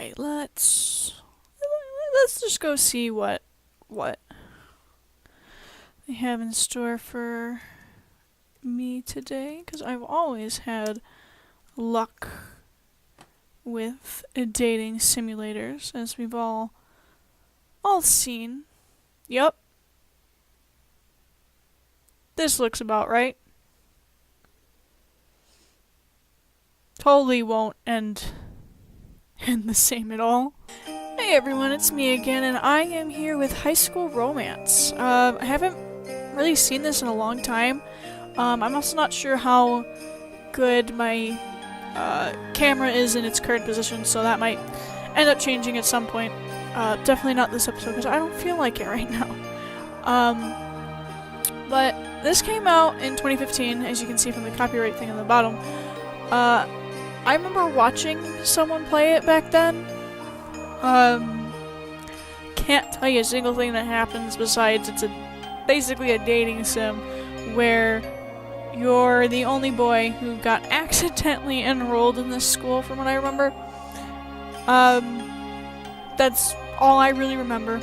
Okay, let's just go see what they have in store for me today, because I've always had luck with dating simulators, as we've all seen. Yup. This looks about right. Totally won't end the same at all. Hey everyone, it's me again, and I am here with High School Romance. I haven't really seen this in a long time. I'm also not sure how good my camera is in its current position, so that might end up changing at some point. Definitely not this episode, because I don't feel like it right now. But this came out in 2015, as you can see from the copyright thing on the bottom. I remember watching someone play it back then. Can't tell you a single thing that happens besides it's basically a dating sim where you're the only boy who got accidentally enrolled in this school, from what I remember. That's all I really remember.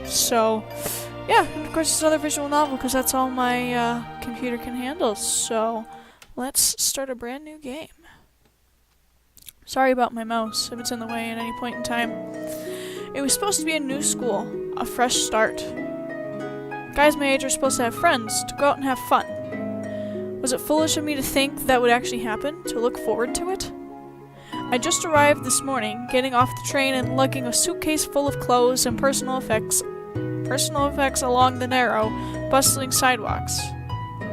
So, yeah, and of course it's another visual novel because that's all my computer can handle. So, let's start a brand new game. Sorry about my mouse if it's in the way at any point in time. It was supposed to be a new school, a fresh start. Guys my age are supposed to have friends, to go out and have fun. Was it foolish of me to think that would actually happen, to look forward to it? I just arrived this morning, getting off the train and lugging a suitcase full of clothes and personal effects along the narrow, bustling sidewalks.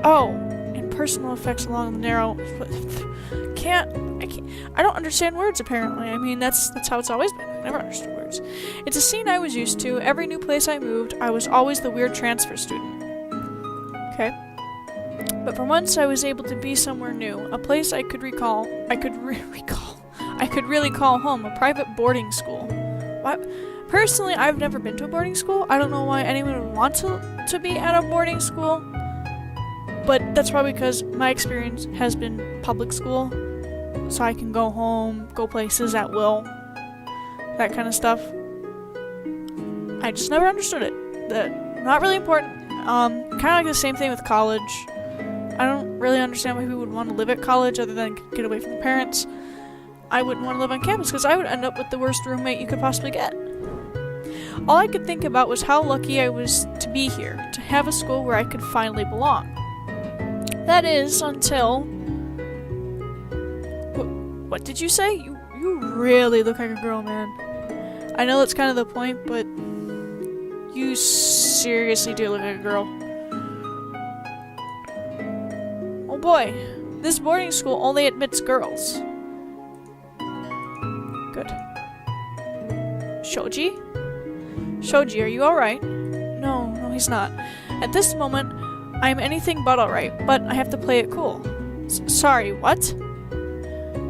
Oh, and personal effects along the narrow... I don't understand words, apparently. I mean, that's how it's always been. I've never understood words. It's a scene I was used to. Every new place I moved, I was always the weird transfer student. Okay. But for once, I was able to be somewhere new. A place I could really call home. A private boarding school. What? Personally, I've never been to a boarding school. I don't know why anyone would want to be at a boarding school. But that's probably because my experience has been public school. So I can go home, go places at will, that kind of stuff. I just never understood it. Not really important. Kind of like the same thing with college. I don't really understand why people would want to live at college other than get away from their parents. I wouldn't want to live on campus because I would end up with the worst roommate you could possibly get. All I could think about was how lucky I was to be here, to have a school where I could finally belong. That is, until... What did you say? You really look like a girl, man. I know that's kind of the point, but you seriously do look like a girl. Oh boy, this boarding school only admits girls. Good. Shoji? Shoji, are you alright? No, he's not. At this moment, I'm anything but alright, but I have to play it cool. Sorry, what?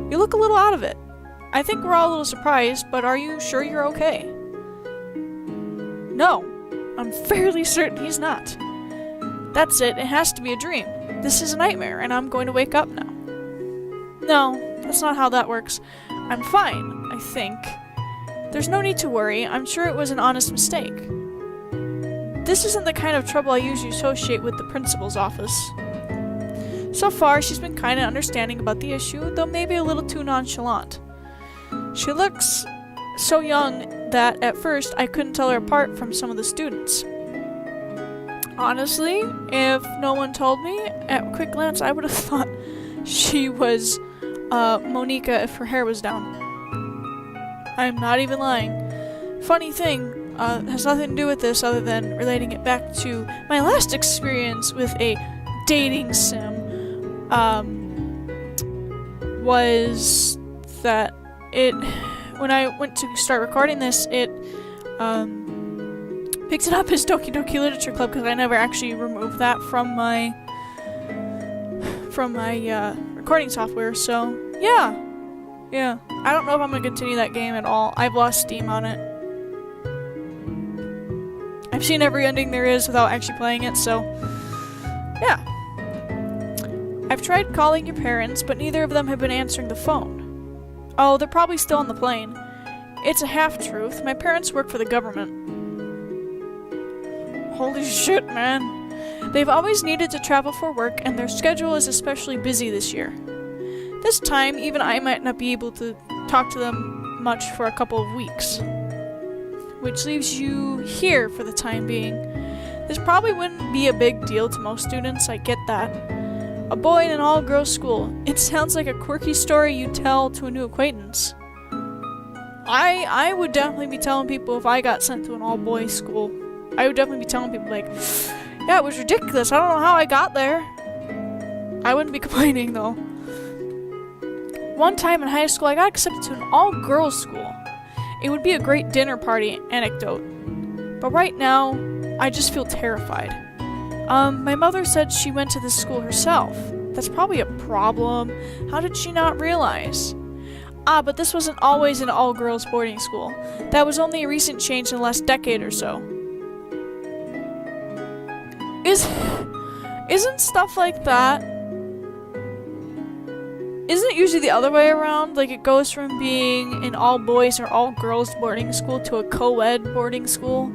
You look a little out of it. I think we're all a little surprised, but are you sure you're okay? No, I'm fairly certain he's not. That's it has to be a dream. This is a nightmare, and I'm going to wake up now. No, that's not how that works. I'm fine, I think. There's no need to worry. I'm sure it was an honest mistake. This isn't the kind of trouble I usually associate with the principal's office. So far, she's been kind of understanding about the issue, though maybe a little too nonchalant. She looks so young that, at first, I couldn't tell her apart from some of the students. Honestly, if no one told me, at a quick glance, I would have thought she was Monica if her hair was down. I'm not even lying. Funny thing, has nothing to do with this other than relating it back to my last experience with a dating sim. Was that when I went to start recording this, it picked it up as Doki Doki Literature Club because I never actually removed that from my recording software. So yeah. I don't know if I'm gonna continue that game at all. I've lost steam on it. I've seen every ending there is without actually playing it. So yeah. I've tried calling your parents, but neither of them have been answering the phone. Oh, they're probably still on the plane. it's a half-truth. My parents work for the government. Holy shit, man. They've always needed to travel for work, and their schedule is especially busy this year. This time, even I might not be able to talk to them much for a couple of weeks. Which leaves you here for the time being. This probably wouldn't be a big deal to most students, I get that. A boy in an all-girls school. It sounds like a quirky story you tell to a new acquaintance. I would definitely be telling people if I got sent to an all-boys school. I would definitely be telling people like, yeah, it was ridiculous. I don't know how I got there. I wouldn't be complaining though. One time in high school, I got accepted to an all-girls school. It would be a great dinner party anecdote. But right now, I just feel terrified. My mother said she went to this school herself. That's probably a problem. How did she not realize? But this wasn't always an all-girls boarding school. That was only a recent change in the last decade or so. Isn't stuff like that... Isn't it usually the other way around? Like, it goes from being an all-boys or all-girls boarding school to a co-ed boarding school?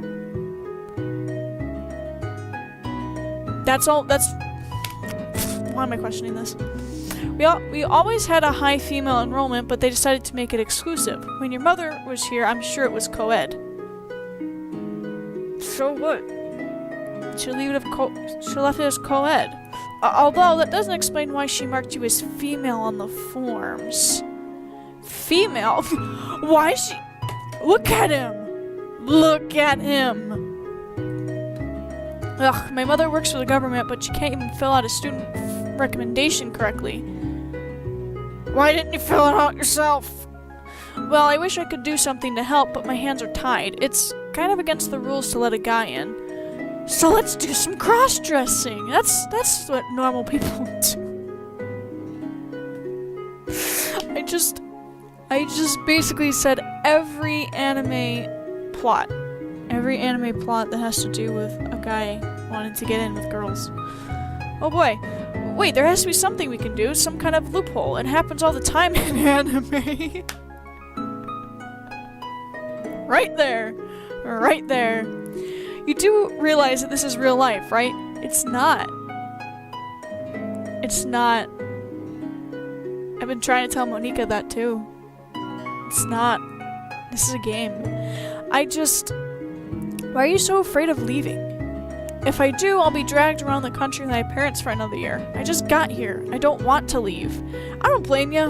That's... Why am I questioning this? We always had a high female enrollment, but they decided to make it exclusive. When your mother was here, I'm sure it was co-ed. So what? She left it as co-ed. Although, that doesn't explain why she marked you as female on the forms. Female? Why is she... Look at him! Look at him! Ugh, my mother works for the government, but she can't even fill out a student recommendation correctly. Why didn't you fill it out yourself? Well, I wish I could do something to help, but my hands are tied. It's kind of against the rules to let a guy in. So let's do some cross-dressing. That's what normal people do. I just basically said every anime plot that has to do with a guy wanting to get in with girls. Oh boy. Wait, there has to be something we can do, some kind of loophole. It happens all the time in anime. Right there. Right there. You do realize that this is real life, right? It's not. It's not. I've been trying to tell Monica that too. It's not. This is a game. Why are you so afraid of leaving? If I do, I'll be dragged around the country with my parents for another year. I just got here. I don't want to leave. I don't blame you.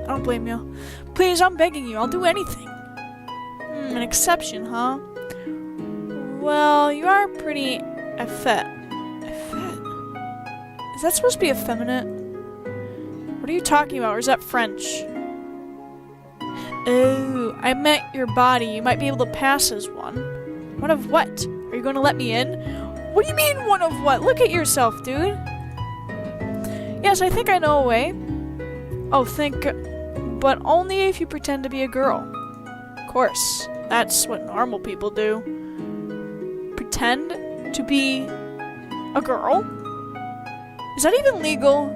I don't blame you. Please, I'm begging you. I'll do anything. An exception, huh? Well, you are pretty effete. Effete? Is that supposed to be effeminate? What are you talking about, or is that French? Oh, I meant your body. You might be able to pass as one. One of what? Are you going to let me in? What do you mean, one of what? Look at yourself, dude. Yes, I think I know a way. Oh, but only if you pretend to be a girl. Of course, that's what normal people do. Pretend to be a girl? Is that even legal?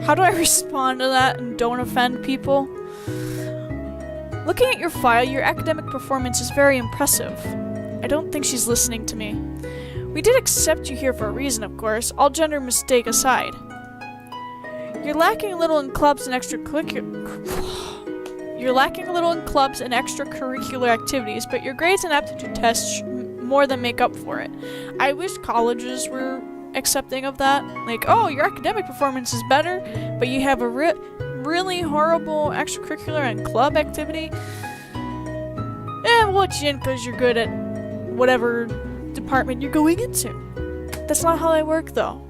How do I respond to that and don't offend people? Looking at your file, your academic performance is very impressive. I don't think she's listening to me. We did accept you here for a reason, of course, all gender mistake aside. You're lacking a little in clubs and extracurricular activities, but your grades and aptitude tests more than make up for it. I wish colleges were accepting of that. Like, oh, your academic performance is better, but you have a really horrible extracurricular and club activity. We'll let you in because you're good at whatever department you're going into. That's not how they work, though.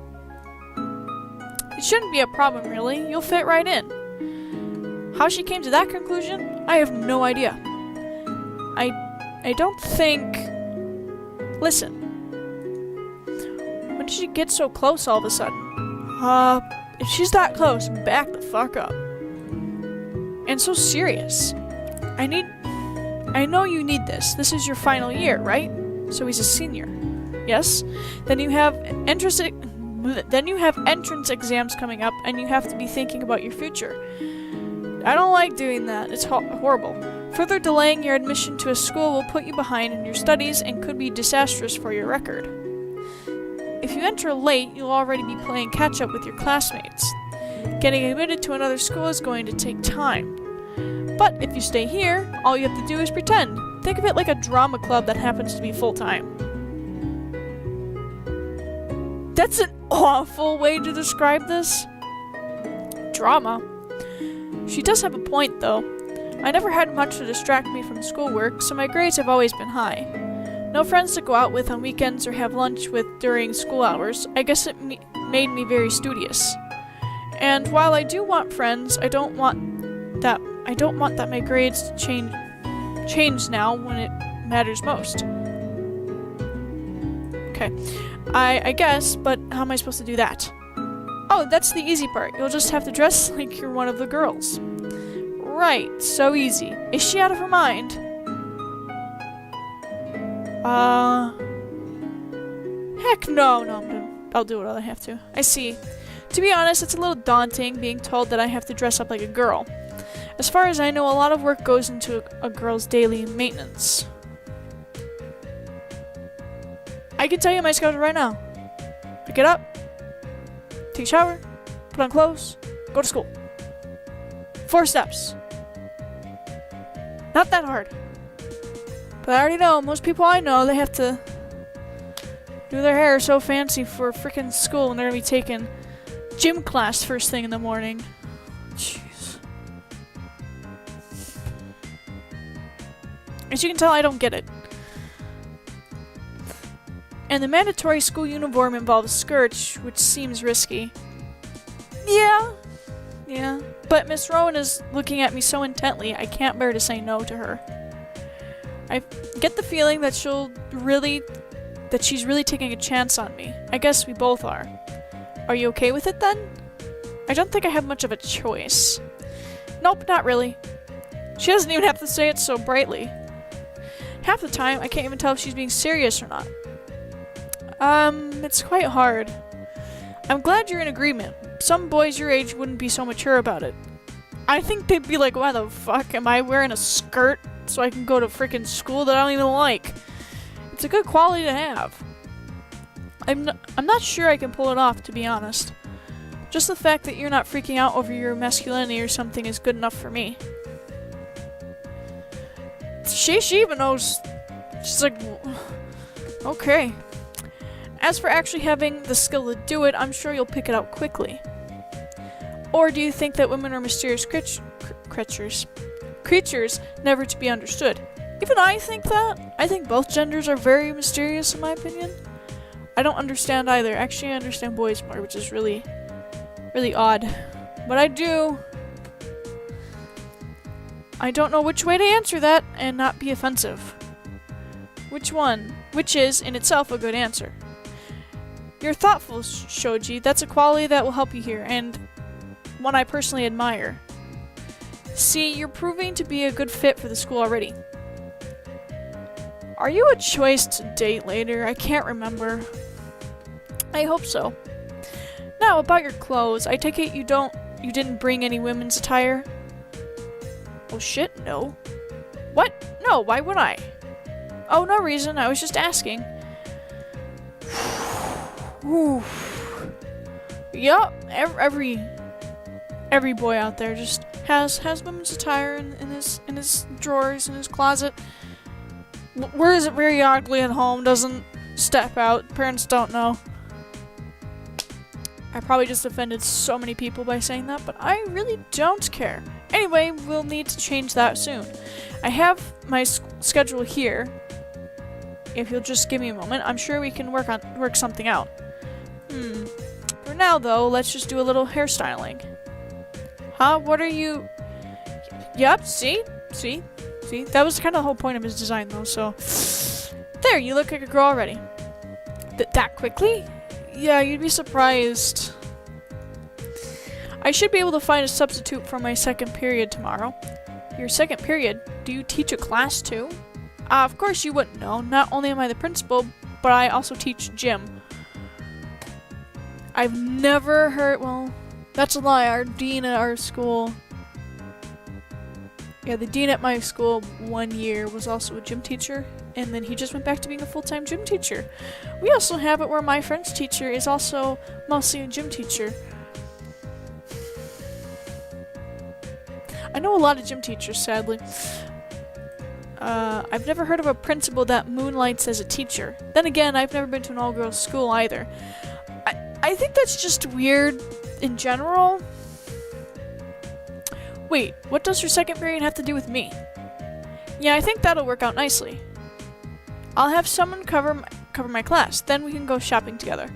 It shouldn't be a problem, really. You'll fit right in. How she came to that conclusion, I have no idea. I don't think... Listen. When did she get so close all of a sudden? If she's that close, back the fuck up. And so serious. I know you need this. This is your final year, right? So he's a senior. Yes? Then you have Then you have entrance exams coming up, and you have to be thinking about your future. I don't like doing that. It's horrible. Further delaying your admission to a school will put you behind in your studies and could be disastrous for your record. If you enter late, you'll already be playing catch-up with your classmates. Getting admitted to another school is going to take time. But if you stay here, all you have to do is pretend. Think of it like a drama club that happens to be full-time. That's an awful way to describe this. Drama. She does have a point, though. I never had much to distract me from schoolwork, so my grades have always been high. No friends to go out with on weekends or have lunch with during school hours. I guess it made me very studious. And while I do want friends, I don't want that my grades change now when it matters most. Okay. I guess, but how am I supposed to do that? Oh, that's the easy part. You'll just have to dress like you're one of the girls. Right, so easy. Is she out of her mind? Heck no, I'll do what I have to. I see. To be honest, it's a little daunting being told that I have to dress up like a girl. As far as I know, a lot of work goes into a girl's daily maintenance. I can tell you my schedule right now. I get up, take a shower, put on clothes, go to school. 4 steps. Not that hard. But I already know, most people I know, they have to do their hair so fancy for freaking school and they're gonna be taking gym class first thing in the morning. Jeez. As you can tell, I don't get it. And the mandatory school uniform involves skirts, which seems risky. Yeah. But Miss Rowan is looking at me so intently, I can't bear to say no to her. I get the feeling that she's really taking a chance on me. I guess we both are. Are you okay with it then? I don't think I have much of a choice. Nope, not really. She doesn't even have to say it so brightly. Half the time, I can't even tell if she's being serious or not. It's quite hard. I'm glad you're in agreement. Some boys your age wouldn't be so mature about it. I think they'd be like, why the fuck am I wearing a skirt so I can go to frickin' school that I don't even like? It's a good quality to have. I'm not sure I can pull it off, to be honest. Just the fact that you're not freaking out over your masculinity or something is good enough for me. She even knows. She's like, okay. As for actually having the skill to do it, I'm sure you'll pick it up quickly. Or do you think that women are mysterious creatures never to be understood? Even I think that. I think both genders are very mysterious in my opinion. I don't understand either. Actually, I understand boys more, which is really, really odd. But I do. I don't know which way to answer that and not be offensive. Which one? Which is, in itself, a good answer. You're thoughtful, Shoji. That's a quality that will help you here, and one I personally admire. See, you're proving to be a good fit for the school already. Are you a choice to date later? I can't remember. I hope so. Now, about your clothes. I take it you didn't bring any women's attire? Oh shit, no. What? No, why would I? Oh, no reason. I was just asking. Whew. Yup, every boy out there just has women's attire in his drawers, in his closet. Wears it very oddly at home, doesn't step out. Parents don't know. I probably just offended so many people by saying that, but I really don't care. Anyway, we'll need to change that soon. I have my schedule here. If you'll just give me a moment, I'm sure we can work something out. For now, though, let's just do a little hairstyling. Huh? What are you... Yep, see? That was kind of the whole point of his design, though, so... There, you look like a girl already. That quickly? Yeah, you'd be surprised. I should be able to find a substitute for my second period tomorrow. Your second period? Do you teach a class, too? Of course you wouldn't know. Not only am I the principal, but I also teach gym. I've never heard, well, that's a lie. Our dean at our school, yeah, the dean at my school 1 year was also a gym teacher, and then he just went back to being a full-time gym teacher. We also have it where my French teacher is also mostly a gym teacher. I know a lot of gym teachers, sadly. I've never heard of a principal that moonlights as a teacher. Then again, I've never been to an all-girls school either. I think that's just weird in general. Wait, what does your second period have to do with me? Yeah, I think that'll work out nicely. I'll have someone cover my class, then we can go shopping together.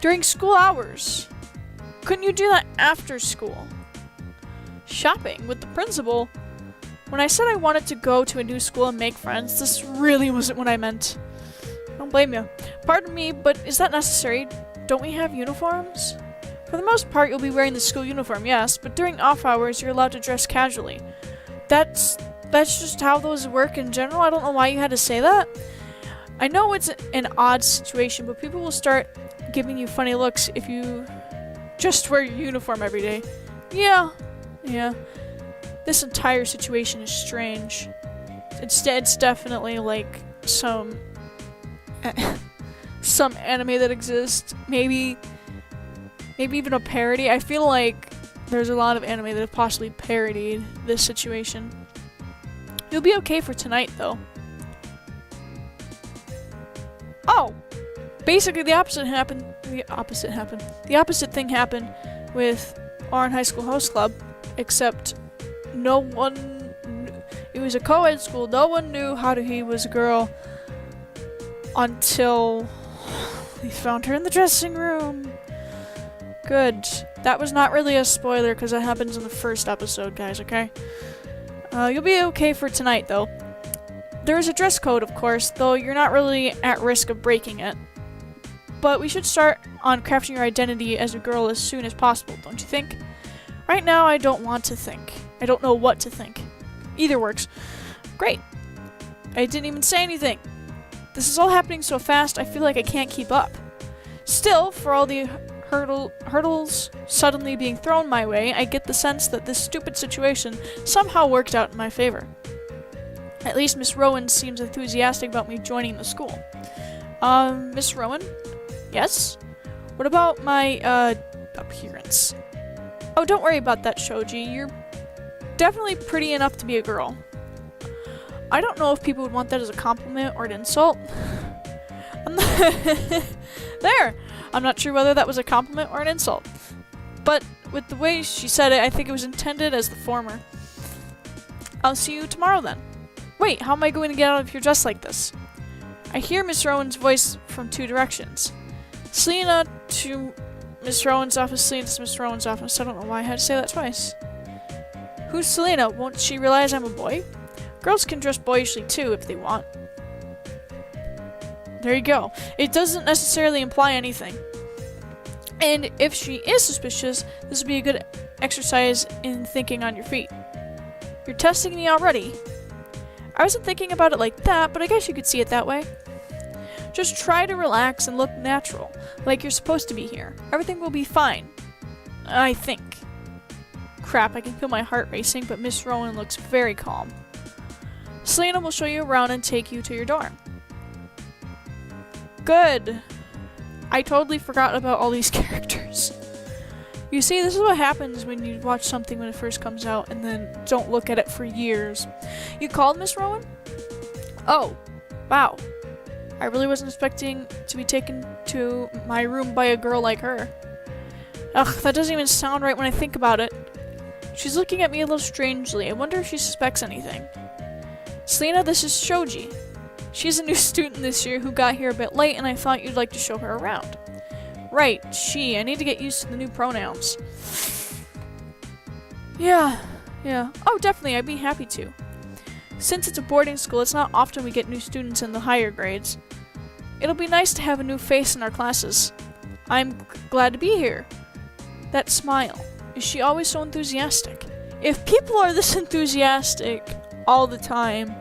During school hours? Couldn't you do that after school? Shopping with the principal? When I said I wanted to go to a new school and make friends, this really wasn't what I meant. Don't blame you. Pardon me, but is that necessary? Don't we have uniforms? For the most part, you'll be wearing the school uniform, yes, but during off hours, you're allowed to dress casually. That's just how those work in general. I don't know why you had to say that. I know it's an odd situation, but people will start giving you funny looks if you just wear your uniform every day. Yeah. This entire situation is strange. It's definitely like some anime that exists. Maybe even a parody. I feel like there's a lot of anime that have possibly parodied this situation. You'll be okay for tonight, though. Oh! Basically, the opposite thing happened with Oran High School Host Club, except no one it was a co-ed school. No one knew Haruhi was a girl until we found her in the dressing room. Good. That was not really a spoiler because that happens in the first episode, guys, okay? You'll be okay for tonight, though. There is a dress code, of course, though you're not really at risk of breaking it. But we should start on crafting your identity as a girl as soon as possible, don't you think? Right now, I don't want to think. I don't know what to think. Either works. Great. I didn't even say anything. This is all happening so fast, I feel like I can't keep up. Still, for all the hurdles suddenly being thrown my way, I get the sense that this stupid situation somehow worked out in my favor. At least Miss Rowan seems enthusiastic about me joining the school. Miss Rowan? Yes? What about my, appearance? Oh, don't worry about that, Shoji. You're definitely pretty enough to be a girl. I don't know if people would want that as a compliment or an insult. There! I'm not sure whether that was a compliment or an insult. But with the way she said it, I think it was intended as the former. I'll see you tomorrow then. Wait, how am I going to get out of here dressed like this? I hear Miss Rowan's voice from two directions. Selena to Miss Rowan's office, Selena to Miss Rowan's office. I don't know why I had to say that twice. Who's Selena? Won't she realize I'm a boy? Girls can dress boyishly too if they want. There you go. It doesn't necessarily imply anything. And if she is suspicious, this would be a good exercise in thinking on your feet. You're testing me already. I wasn't thinking about it like that, but I guess you could see it that way. Just try to relax and look natural, like you're supposed to be here. Everything will be fine. I think. Crap, I can feel my heart racing, but Miss Rowan looks very calm. Selena will show you around and take you to your dorm. Good. I totally forgot about all these characters. You see, this is what happens when you watch something when it first comes out and then don't look at it for years. You called, Miss Rowan? Oh, wow. I really wasn't expecting to be taken to my room by a girl like her. Ugh, that doesn't even sound right when I think about it. She's looking at me a little strangely. I wonder if she suspects anything. Selena, this is Shoji. She's a new student this year who got here a bit late, and I thought you'd like to show her around. Right, she. I need to get used to the new pronouns. Yeah. Oh, definitely, I'd be happy to. Since it's a boarding school, it's not often we get new students in the higher grades. It'll be nice to have a new face in our classes. I'm glad to be here. That smile. Is she always so enthusiastic? If people are this enthusiastic all the time,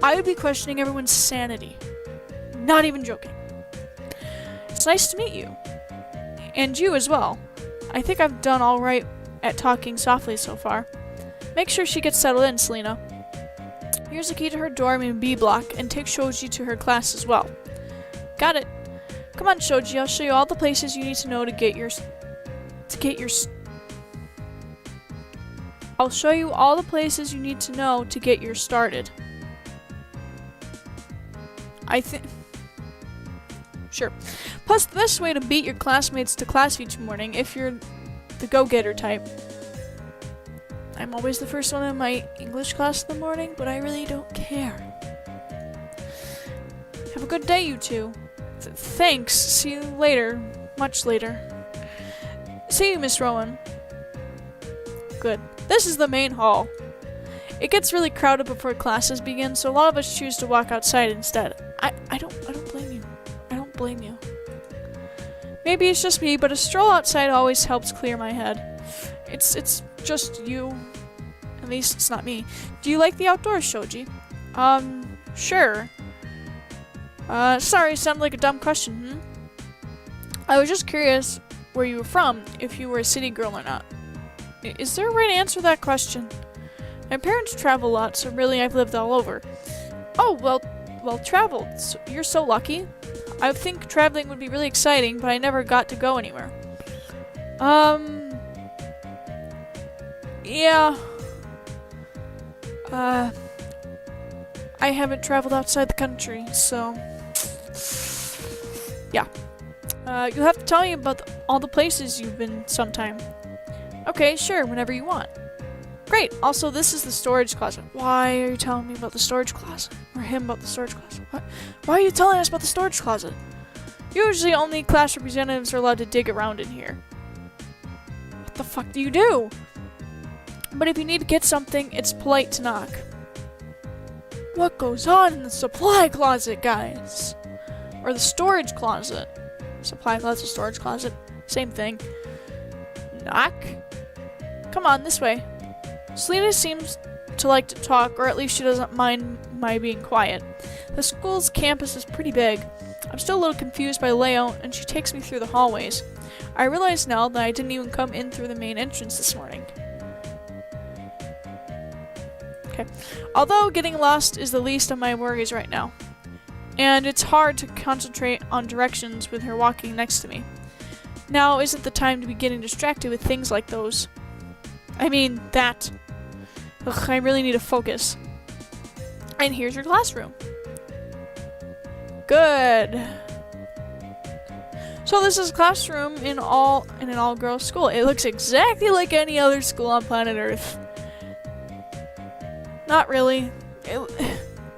I would be questioning everyone's sanity. Not even joking. It's nice to meet you. And you as well. I think I've done alright at talking softly so far. Make sure she gets settled in, Selena. Here's the key to her dorm in B block, and take Shoji to her class as well. Got it. Come on, Shoji, I'll show you all the places you need to know to get your... I'll show you all the places you need to know to get your started. Sure. Plus, the best way to beat your classmates to class each morning, if you're the go-getter type. I'm always the first one in my English class in the morning, but I really don't care. Have a good day, you two. Thanks. See you later. Much later. See you, Miss Rowan. Good. This is the main hall. It gets really crowded before classes begin, so a lot of us choose to walk outside instead. I don't blame you. I don't blame you. Maybe it's just me, but a stroll outside always helps clear my head. It's just you. At least it's not me. Do you like the outdoors, Shoji? Sure. Sorry, sounded like a dumb question, I was just curious where you were from, if you were a city girl or not. Is there a way to answer that question? My parents travel a lot, so really I've lived all over. Oh, well traveled. So you're so lucky. I think traveling would be really exciting, but I never got to go anywhere. Yeah. I haven't traveled outside the country, so... Yeah. You'll have to tell me about all the places you've been sometime. Okay, sure, whenever you want. Great! Also, this is the storage closet. Why are you telling me about the storage closet? Or him about the storage closet? What? Why are you telling us about the storage closet? Usually only class representatives are allowed to dig around in here. What the fuck do you do? But if you need to get something, it's polite to knock. What goes on in the supply closet, guys? Or the storage closet. Supply closet, storage closet. Same thing. Knock? Come on, this way. Selena seems to like to talk, or at least she doesn't mind my being quiet. The school's campus is pretty big. I'm still a little confused by the layout, and she takes me through the hallways. I realize now that I didn't even come in through the main entrance this morning. Okay. Although getting lost is the least of my worries right now. And it's hard to concentrate on directions with her walking next to me. Now isn't the time to be getting distracted with things like those. I mean, that. Ugh, I really need to focus. And here's your classroom. Good. So this is a classroom in an all-girls school. It looks exactly like any other school on planet Earth. Not really. It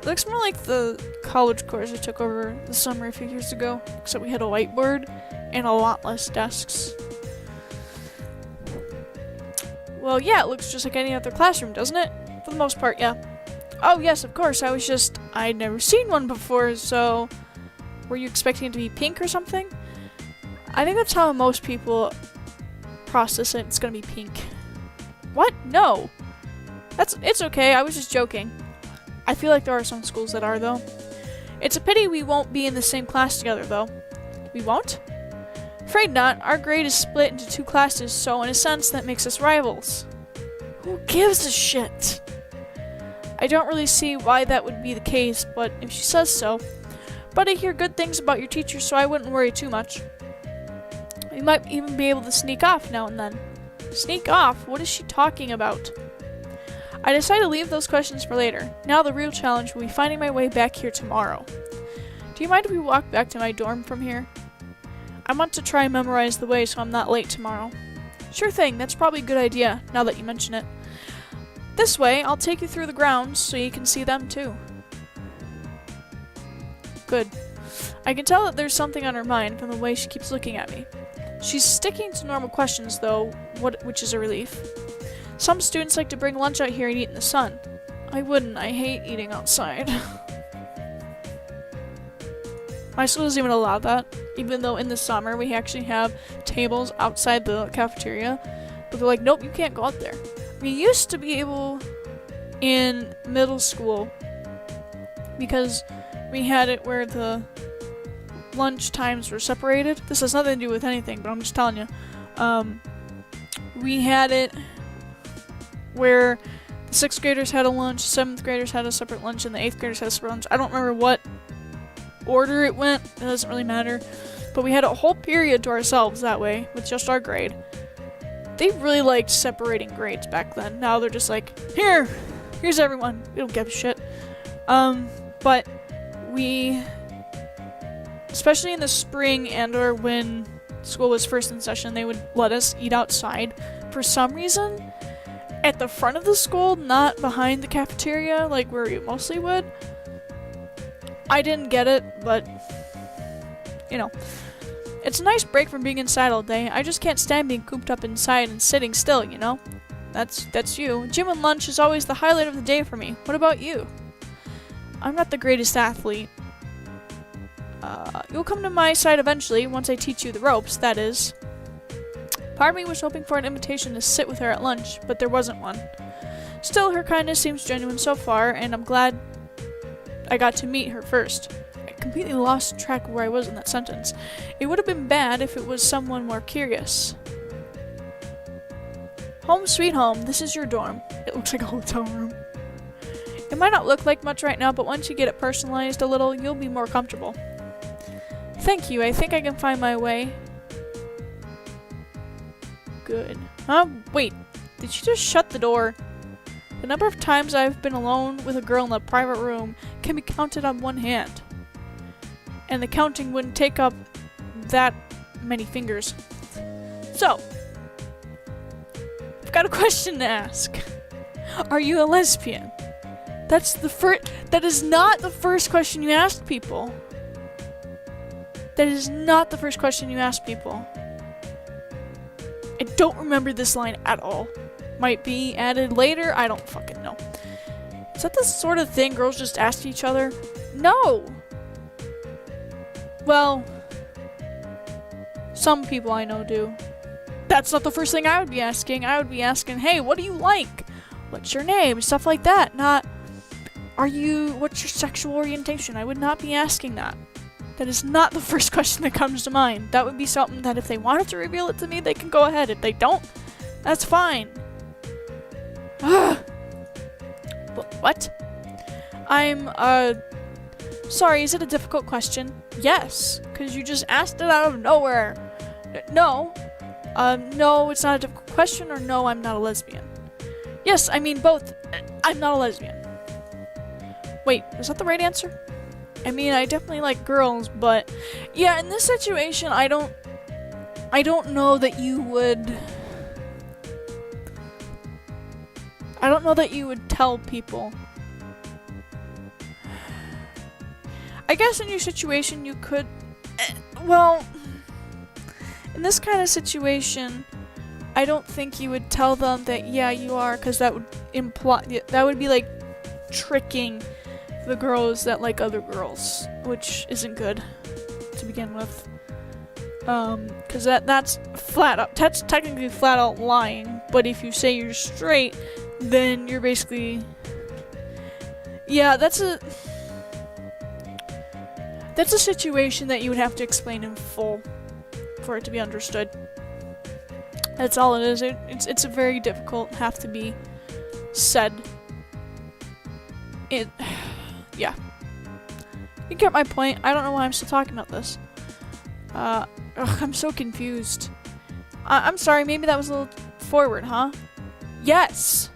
looks more like the college course I took over the summer a few years ago, except we had a whiteboard and a lot less desks. Well, yeah, it looks just like any other classroom, doesn't it? For the most part, yeah. Oh, yes, of course, I'd never seen one before, so... Were you expecting it to be pink or something? I think that's how most people process it. It's gonna be pink. What? No! It's okay, I was just joking. I feel like there are some schools that are, though. It's a pity we won't be in the same class together, though. We won't? Afraid not. Our grade is split into 2 classes, so in a sense that makes us rivals. Who gives a shit? I don't really see why that would be the case, but if she says so. But I hear good things about your teacher, so I wouldn't worry too much. We might even be able to sneak off now and then. Sneak off? What is she talking about? I decided to leave those questions for later. Now the real challenge will be finding my way back here tomorrow. Do you mind if we walk back to my dorm from here? I want to try and memorize the way so I'm not late tomorrow. Sure thing, that's probably a good idea, now that you mention it. This way, I'll take you through the grounds so you can see them too. Good. I can tell that there's something on her mind from the way she keeps looking at me. She's sticking to normal questions though, which is a relief. Some students like to bring lunch out here and eat in the sun. I wouldn't, I hate eating outside. My school doesn't even allow that, even though in the summer we actually have tables outside the cafeteria. But they're like, nope, you can't go out there. We used to be able in middle school because we had it where lunch times were separated. This has nothing to do with anything, but I'm just telling you. We had it where the 6th graders had a lunch, 7th graders had a separate lunch, and the 8th graders had a separate lunch. I don't remember what order it went. It doesn't really matter. But we had a whole period to ourselves that way, with just our grade. They really liked separating grades back then. Now they're just like, here's everyone. We don't give a shit. But we, especially in the spring and or when school was first in session, they would let us eat outside for some reason at the front of the school, not behind the cafeteria like where we mostly would. I didn't get it, but you know, it's a nice break from being inside all day. I just can't stand being cooped up inside and sitting still, you know? That's you. Gym and lunch is always the highlight of the day for me. What about you? I'm not the greatest athlete. You'll come to my side eventually, once I teach you the ropes, that is. Part of me was hoping for an invitation to sit with her at lunch, but there wasn't one. Still, her kindness seems genuine so far, and I'm glad I got to meet her first. I completely lost track of where I was in that sentence. It would have been bad if it was someone more curious. Home sweet home, this is your dorm. It looks like a hotel room. It might not look like much right now, but once you get it personalized a little, you'll be more comfortable. Thank you, I think I can find my way. Good. Huh? Wait, did she just shut the door? The number of times I've been alone with a girl in a private room can be counted on one hand. And the counting wouldn't take up that many fingers. So, I've got a question to ask. Are you a lesbian? That is not the first question you ask people. That is not the first question you ask people. I don't remember this line at all. Might be added later, I don't fucking know. Is that the sort of thing girls just ask each other? No! Well, some people I know do. That's not the first thing I would be asking. I would be asking, hey, what do you like? What's your name? Stuff like that. Not, what's your sexual orientation? I would not be asking that. That is not the first question that comes to mind. That would be something that if they wanted to reveal it to me, they can go ahead. If they don't, that's fine. But what? Sorry, is it a difficult question? Yes, because you just asked it out of nowhere. No. No, it's not a difficult question, or no, I'm not a lesbian. Yes, I mean both. I'm not a lesbian. Wait, is that the right answer? I mean, I definitely like girls, but yeah, in this situation, I don't know that you would. I don't know that you would tell people. I guess in your situation, you could. Well, in this kind of situation, I don't think you would tell them that, yeah, you are, because that would imply. That would be like tricking the girls that like other girls, which isn't good to begin with. Because that's technically flat out lying, but if you say you're straight, then you're basically, yeah, that's a situation that you would have to explain in full for it to be understood. That's all it is. It's a very difficult, have to be said. Yeah. You get my point. I don't know why I'm still talking about this. I'm so confused. I'm sorry, maybe that was a little forward, huh? Yes!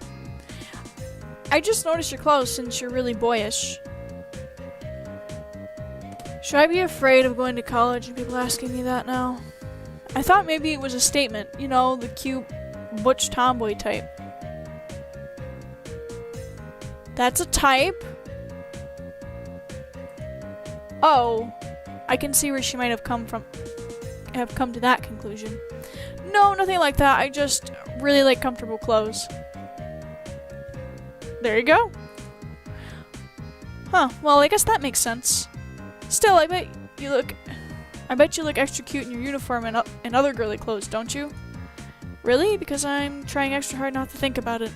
I just noticed your clothes since you're really boyish. Should I be afraid of going to college and people asking me that now? I thought maybe it was a statement, you know, the cute butch tomboy type. That's a type? Oh, I can see where she might have come to that conclusion. No, nothing like that. I just really like comfortable clothes. There you go. Huh, well, I guess that makes sense. Still, I bet you look extra cute in your uniform and other girly clothes, don't you? Really? Because I'm trying extra hard not to think about it.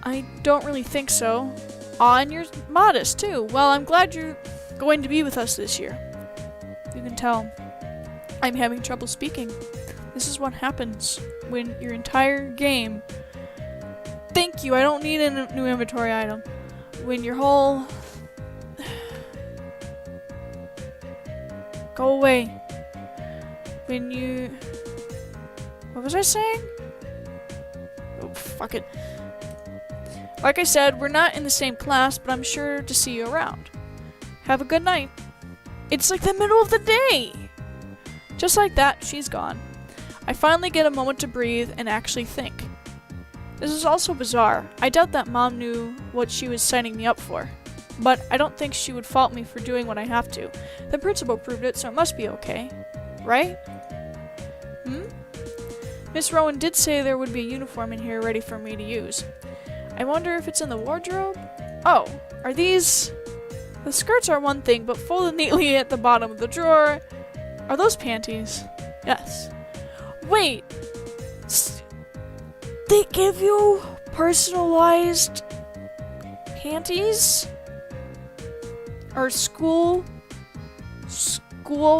I don't really think so. Aw, and you're modest, too. Well, I'm glad you're going to be with us this year. You can tell I'm having trouble speaking. This is what happens when your entire game... Thank you, I don't need a new inventory item. When your whole... Go away. When you... What was I saying? Oh, fuck it. Like I said, we're not in the same class, but I'm sure to see you around. Have a good night. It's like the middle of the day! Just like that, she's gone. I finally get a moment to breathe and actually think. This is also bizarre. I doubt that Mom knew what she was signing me up for. But I don't think she would fault me for doing what I have to. The principal proved it, so it must be okay. Right? Miss Rowan did say there would be a uniform in here ready for me to use. I wonder if it's in the wardrobe? Oh, are these... The skirts are one thing, but folded neatly at the bottom of the drawer. Are those panties? Yes. Wait! They give you personalized panties? Or school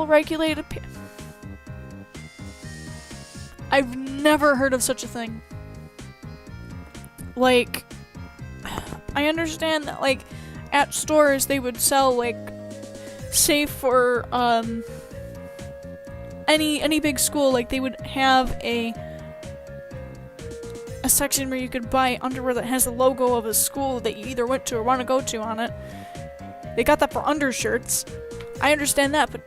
regulated I've never heard of such a thing. Like, I understand that, like, at stores they would sell, like, say for, any big school, like, they would have a section where you could buy underwear that has the logo of a school that you either went to or want to go to on it. They got that for undershirts. I understand that, but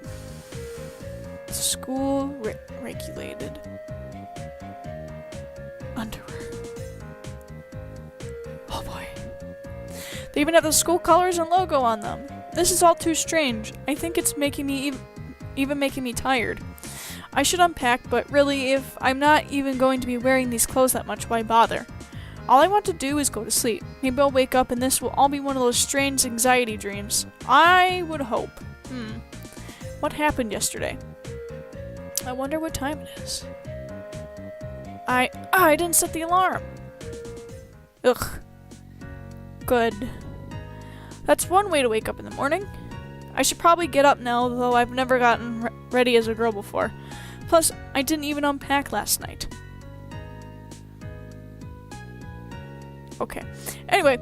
school regulated underwear. Oh boy. They even have the school colors and logo on them. This is all too strange. I think it's making me even making me tired. I should unpack, but really, if I'm not even going to be wearing these clothes that much, why bother? All I want to do is go to sleep. Maybe I'll wake up and this will all be one of those strange anxiety dreams. I would hope. What happened yesterday? I wonder what time it is. I didn't set the alarm. Ugh. Good. That's one way to wake up in the morning. I should probably get up now, though I've never gotten ready as a girl before. Plus, I didn't even unpack last night. Okay. Anyway,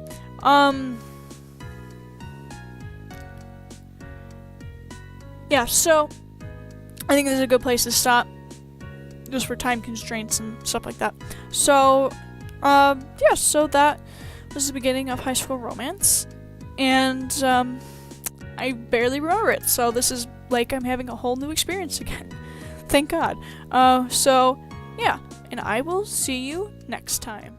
yeah, so I think this is a good place to stop, just for time constraints and stuff like that. So, yeah, so that was the beginning of High School Romance, and, I barely remember it, so this is like I'm having a whole new experience again. Thank God. So, yeah, and I will see you next time.